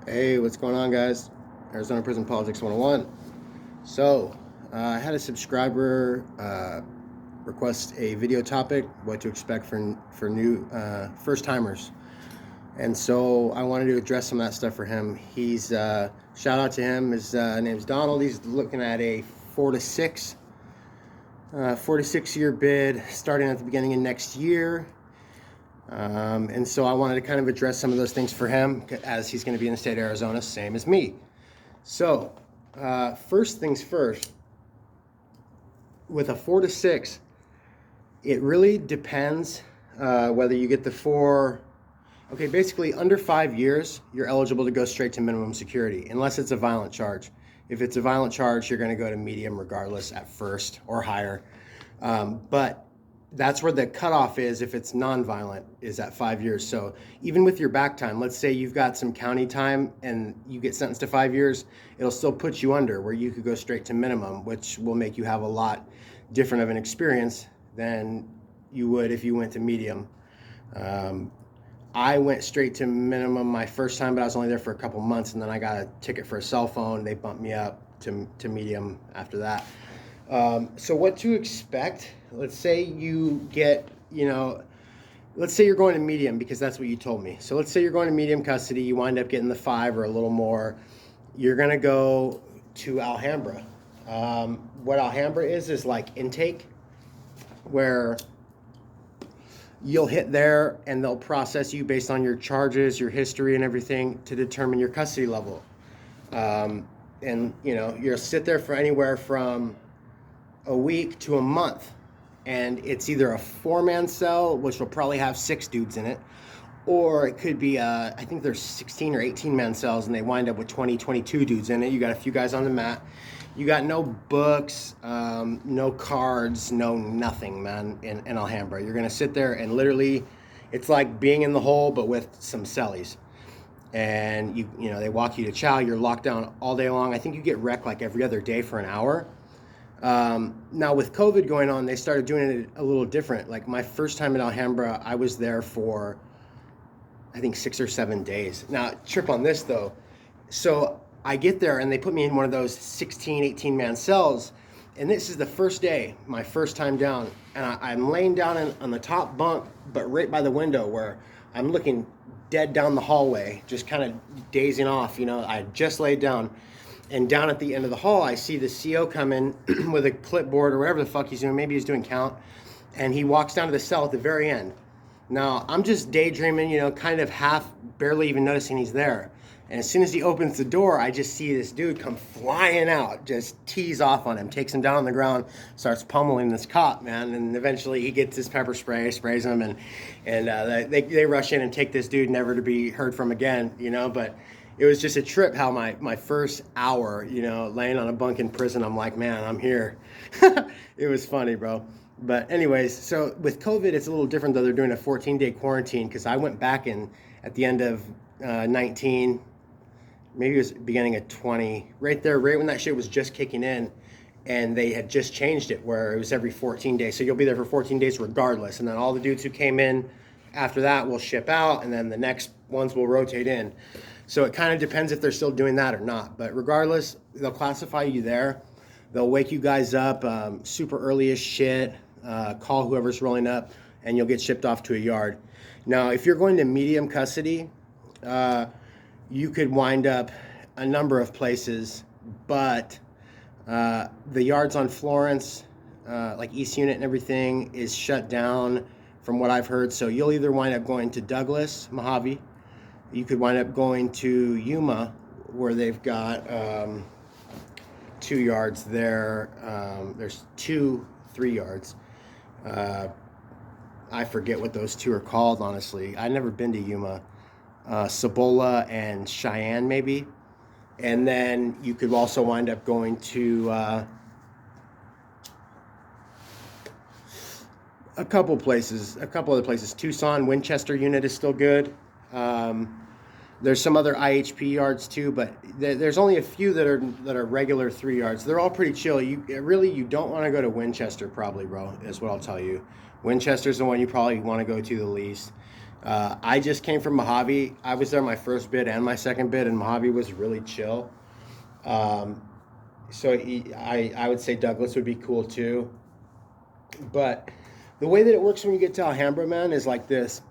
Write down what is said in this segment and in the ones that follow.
Hey, what's going on, guys? Arizona Prison Politics 101. So, I had a subscriber request a video topic, what to expect for new first timers. And so I wanted to address some of that stuff for him. He's shout out to him. His name's Donald. He's looking at a 4 to 6 year bid starting at the beginning of next year. And so I wanted to kind of address some of those things for him as he's going to be in the state of Arizona, same as me. So, first things first, with a 4 to 6, it really depends whether you get the four. Okay, basically under 5 years, you're eligible to go straight to minimum security, unless it's a violent charge. If it's a violent charge, you're going to go to medium regardless at first or higher. But that's where the cutoff is if it's non-violent, is at 5 years. So even with your back time, let's say you've got some county time and you get sentenced to 5 years, it'll still put you under where you could go straight to minimum, which will make you have a lot different of an experience than you would if you went to medium. I went straight to minimum my first time, but I was only there for a couple months, and then I got a ticket for a cell phone. They bumped me up to medium after that. So what to expect? Let's say you get, let's say you're going to medium because that's what you told me. So let's say you're going to medium custody, you wind up getting the 5 or a little more. You're going to go to Alhambra. What Alhambra is like intake, where you'll hit there and they'll process you based on your charges, your history and everything to determine your custody level. And you'll sit there for anywhere from a week to a month, and it's either a 4-man cell, which will probably have 6 dudes in it, or it could be I think there's 16 or 18-man cells and they wind up with 20, 22 dudes in it. You got a few guys on the mat. You got no books, no cards, no nothing, man, in Alhambra. You're gonna sit there and literally, it's like being in the hole but with some cellies. And they walk you to chow. You're locked down all day long. I think you get rec like every other day for an hour. Now with COVID going on, they started doing it a little different. Like my first time in Alhambra, I was there for, I think 6 or 7 days. Now trip on this though. So I get there and they put me in one of those 16, 18-man cells. And this is the first day, my first time down. And I'm laying down on the top bunk, but right by the window where I'm looking dead down the hallway, just kind of dazing off. I had just laid down. And down at the end of the hall, I see the CO come in with a clipboard or whatever the fuck he's doing. Maybe he's doing count. And he walks down to the cell at the very end. Now, I'm just daydreaming, kind of half, barely even noticing he's there. And as soon as he opens the door, I just see this dude come flying out, just tees off on him, takes him down on the ground, starts pummeling this cop, man. And eventually he gets his pepper spray, sprays him, and they rush in and take this dude, never to be heard from again, But it was just a trip how my first hour, laying on a bunk in prison, I'm like, man, I'm here. It was funny, bro. But anyways, so with COVID, it's a little different, though. They're doing a 14-day quarantine because I went back in at the end of 19, maybe it was beginning of 20, right there, right when that shit was just kicking in, and they had just changed it where it was every 14 days. So you'll be there for 14 days regardless, and then all the dudes who came in after that will ship out, and then the next ones will rotate in. So it kind of depends if they're still doing that or not. But regardless, they'll classify you there. They'll wake you guys up super early as shit, call whoever's rolling up, and you'll get shipped off to a yard. Now, if you're going to medium custody, you could wind up a number of places, but the yards on Florence, like East Unit and everything, is shut down from what I've heard. So you'll either wind up going to Douglas, Mojave. You could wind up going to Yuma, where they've got 2 yards there. There's 3 yards. I forget what those 2 are called, honestly. I've never been to Yuma. Cibola and Cheyenne, maybe. And then you could also wind up going to a couple other places. Tucson, Winchester unit is still good. There's some other IHP yards too, but there's only a few that are regular 3 yards. They're all pretty chill. You don't want to go to Winchester, probably, bro. Is what I'll tell you. Winchester's the one you probably want to go to the least. I just came from Mojave. I was there my first bid and my second bid, and Mojave was really chill. Um, I would say Douglas would be cool too. But the way that it works when you get to Alhambra, man, is like this.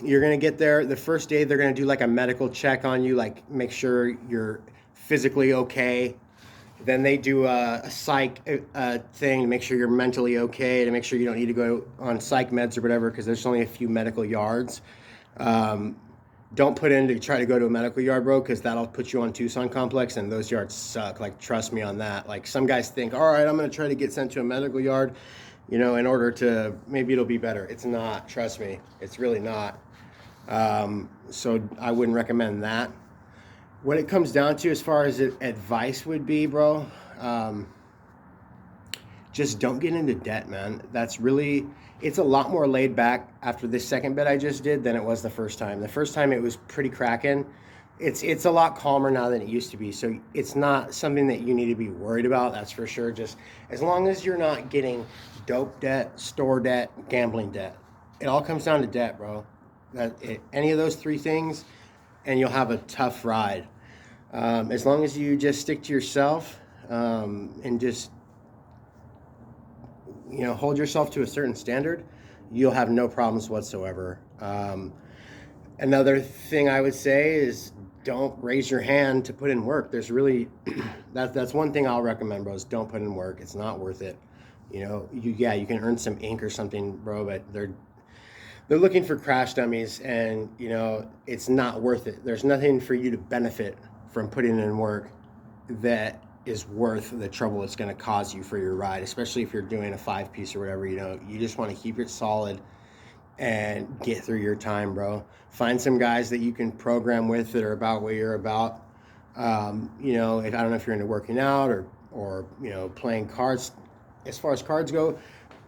You're going to get there the first day. They're going to do like a medical check on you, like make sure you're physically okay. Then they do a psych thing to make sure you're mentally okay, to make sure you don't need to go on psych meds or whatever, because there's only a few medical yards. Don't put in to try to go to a medical yard, bro, because that'll put you on Tucson Complex, and those yards suck. Like, trust me on that. Like, some guys think, all right, I'm going to try to get sent to a medical yard, you know, in order to, maybe it'll be better. It's not. Trust me. It's really not. So I wouldn't recommend that. What it comes down to as far as advice would be, bro, just don't get into debt, man. That's really, it's a lot more laid back after this second bid I just did than it was the first time. The first time it was pretty cracking. It's a lot calmer now than it used to be. So it's not something that you need to be worried about, that's for sure. Just as long as you're not getting dope debt, store debt, gambling debt. It all comes down to debt, bro. Any of those three things, and you'll have a tough ride. As long as you just stick to yourself, and just, you know, hold yourself to a certain standard, you'll have no problems whatsoever. Another thing I would say is don't raise your hand to put in work. There's really, that's one thing I'll recommend, bros. Don't put in work. It's not worth it. You know, you can earn some ink or something, bro, but they're looking for crash dummies, and, you know, it's not worth it. There's nothing for you to benefit from putting in work that is worth the trouble it's going to cause you for your ride, especially if you're doing a 5-piece or whatever. You know, you just want to keep it solid and get through your time, bro. Find some guys that you can program with that are about what you're about. You know, I don't know if you're into working out or, you know, playing cards. As far as cards go,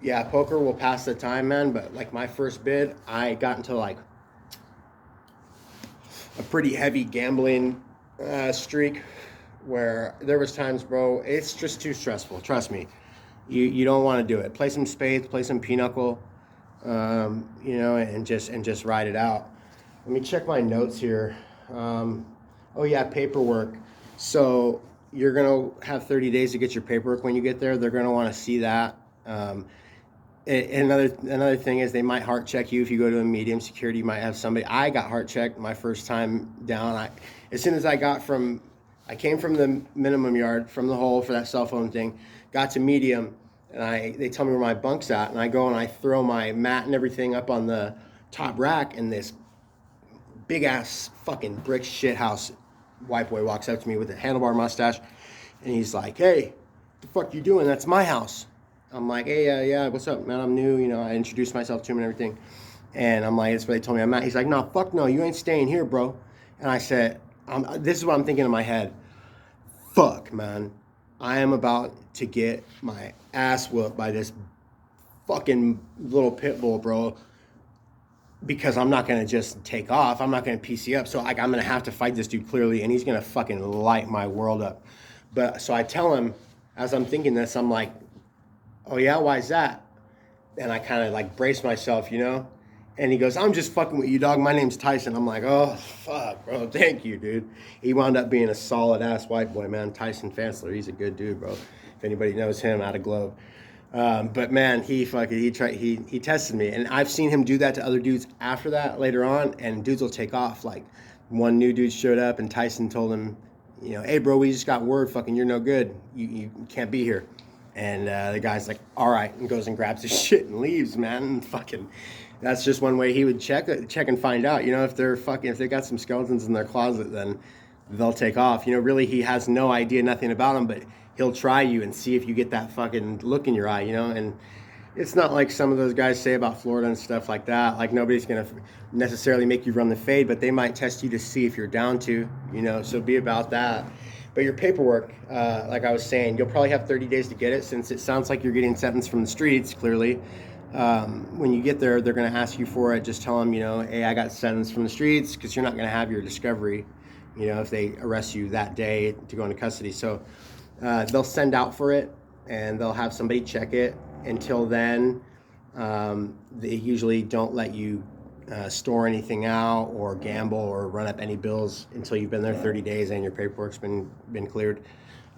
yeah, poker will pass the time, man. But like my first bid, I got into like a pretty heavy gambling streak where there was times, bro, it's just too stressful. Trust me, you don't want to do it. Play some spades, play some pinochle, you know, and just ride it out. Let me check my notes here. Oh yeah, paperwork. So you're gonna have 30 days to get your paperwork when you get there. They're gonna want to see that. Another thing is they might heart check you if you go to a medium security. You might have somebody. I got heart checked my first time down. As soon as I came from the minimum yard, from the hole for that cell phone thing, got to medium, and they tell me where my bunk's at, and I go and I throw my mat and everything up on the top rack, and this big ass fucking brick shit house white boy walks up to me with a handlebar mustache, and he's like, "Hey, what the fuck you doing? That's my house." I'm like, "Hey, yeah, what's up, man? I'm new." You know, I introduced myself to him and everything. And I'm like, "That's what they told me I'm at." He's like, "No, fuck no, you ain't staying here, bro." And I said, this is what I'm thinking in my head. Fuck, man. I am about to get my ass whooped by this fucking little pit bull, bro. Because I'm not going to just take off. I'm not going to PC up. So like, I'm going to have to fight this dude clearly, and he's going to fucking light my world up. But so I tell him, as I'm thinking this, I'm like, "Oh yeah, why is that?" And I kind of like brace myself, you know? And he goes, "I'm just fucking with you, dog. My name's Tyson." I'm like, "Oh, fuck, bro. Thank you, dude." He wound up being a solid ass white boy, man. Tyson Fansler. He's a good dude, bro. If anybody knows him out of Globe. But man, he tested me. And I've seen him do that to other dudes after that later on, and dudes will take off. Like, one new dude showed up and Tyson told him, you know, "Hey, bro, we just got word, fucking you're no good. You can't be here." And the guy's like, "All right," and goes and grabs his shit and leaves, man. And fucking, that's just one way he would check and find out. You know, if they got some skeletons in their closet, then they'll take off. You know, really, he has no idea, nothing about them, but he'll try you and see if you get that fucking look in your eye, you know. And it's not like some of those guys say about Florida and stuff like that. Like, nobody's gonna necessarily make you run the fade, but they might test you to see if you're down to, you know. So be about that. But your paperwork, like I was saying, you'll probably have 30 days to get it, since it sounds like you're getting sentenced from the streets, clearly. When you get there, they're going to ask you for it. Just tell them, you know, "Hey, I got sentenced from the streets," because you're not going to have your discovery, you know, if they arrest you that day to go into custody. So they'll send out for it, and they'll have somebody check it. Until then, they usually don't let you store anything out or gamble or run up any bills until you've been there 30 days and your paperwork's been cleared.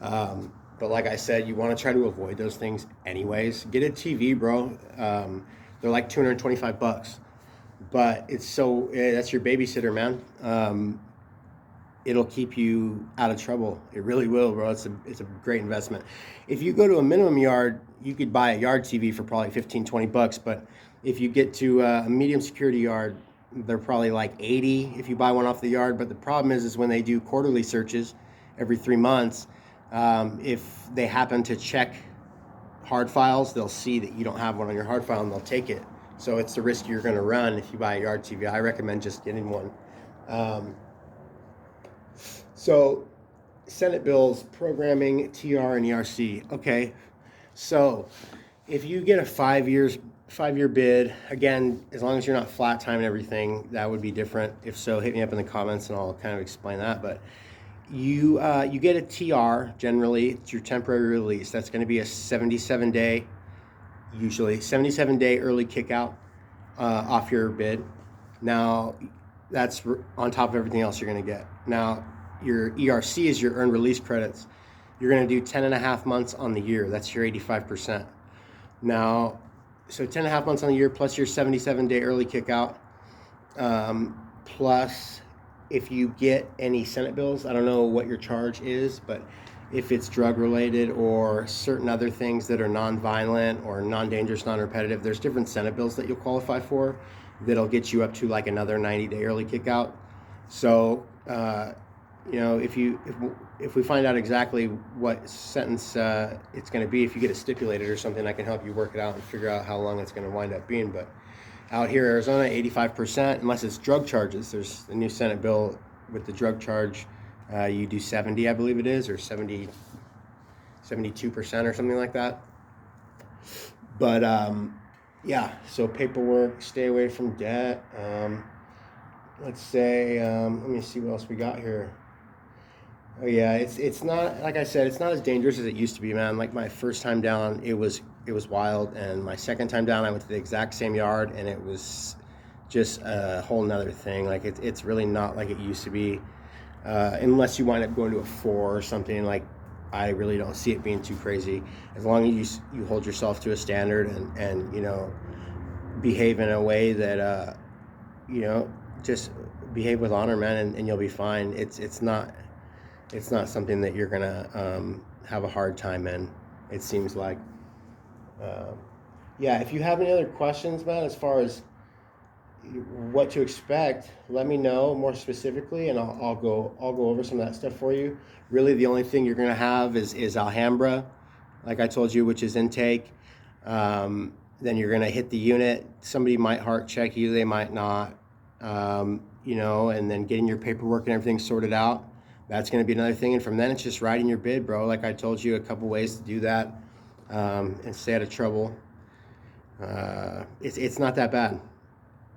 But like I said, you want to try to avoid those things anyways. Get a TV, bro. They're like $225, but that's your babysitter, man. It'll keep you out of trouble. It really will, bro. It's a great investment. If you go to a minimum yard, you could buy a yard TV for probably 15, 20 bucks. But if you get to a medium security yard, they're probably like 80 if you buy one off the yard. But the problem is when they do quarterly searches every 3 months, if they happen to check hard files, they'll see that you don't have one on your hard file and they'll take it. So it's the risk you're going to run if you buy a yard TV. I recommend just getting one. So Senate bills, programming, TR, and ERC. Okay, so if you get a 5-year bid, again, as long as you're not flat timing everything, that would be different. If so, hit me up in the comments and I'll kind of explain that. But you get a TR, generally, it's your temporary release. That's going to be a 77-day, usually 77-day early kickout off your bid. Now, that's on top of everything else you're going to get. Now, your ERC is your earned release credits. You're going to do 10.5 months on the year. That's your 85%. Now, so 10.5 months on the year plus your 77-day early kickout, plus if you get any Senate bills, I don't know what your charge is, but if it's drug related or certain other things that are non-violent or non-dangerous, non-repetitive, there's different Senate bills that you'll qualify for that'll get you up to like another 90-day early kickout. So, if we find out exactly what sentence it's going to be, if you get it stipulated or something, I can help you work it out and figure out how long it's going to wind up being. But out here, Arizona, 85%, unless it's drug charges. There's a new Senate bill with the drug charge. You do 70, I believe it is, or 72% or something like that. But yeah, so paperwork, stay away from debt. Let's say, let me see what else we got here. Oh yeah, it's not, like I said, it's not as dangerous as it used to be, man. Like my first time down, it was wild, and my second time down, I went to the exact same yard, and it was just a whole nother thing. Like it's really not like it used to be, unless you wind up going to a 4 or something. Like I really don't see it being too crazy, as long as you hold yourself to a standard and behave in a way that just behave with honor, man, and you'll be fine. It's not something that you're gonna have a hard time in, it seems like. Yeah, if you have any other questions, man, as far as what to expect, let me know more specifically, and I'll go over some of that stuff for you. Really, the only thing you're gonna have is Alhambra, like I told you, which is intake. Then you're gonna hit the unit. Somebody might heart check you, they might not. And then getting your paperwork and everything sorted out. That's going to be another thing. And from then, it's just writing your bid, bro. Like I told you, a couple ways to do that and stay out of trouble. It's not that bad,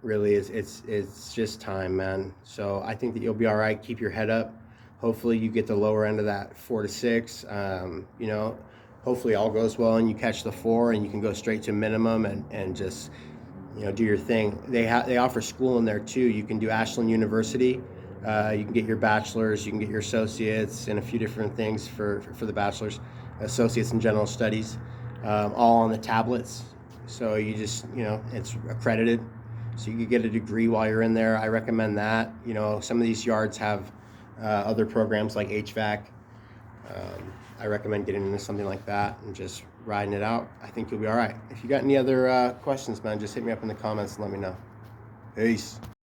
really. It's just time, man. So I think that you'll be all right. Keep your head up. Hopefully, you get the lower end of that 4 to 6. Hopefully, all goes well and you catch the 4 and you can go straight to minimum and just do your thing. They offer school in there too. You can do Ashland University. You can get your bachelor's, you can get your associates, and a few different things for the bachelor's, associates in general studies, all on the tablets. So you just, it's accredited. So you could get a degree while you're in there. I recommend that. Some of these yards have other programs like HVAC. I recommend getting into something like that and just riding it out. I think you'll be all right. If you got any other questions, man, just hit me up in the comments and let me know. Peace.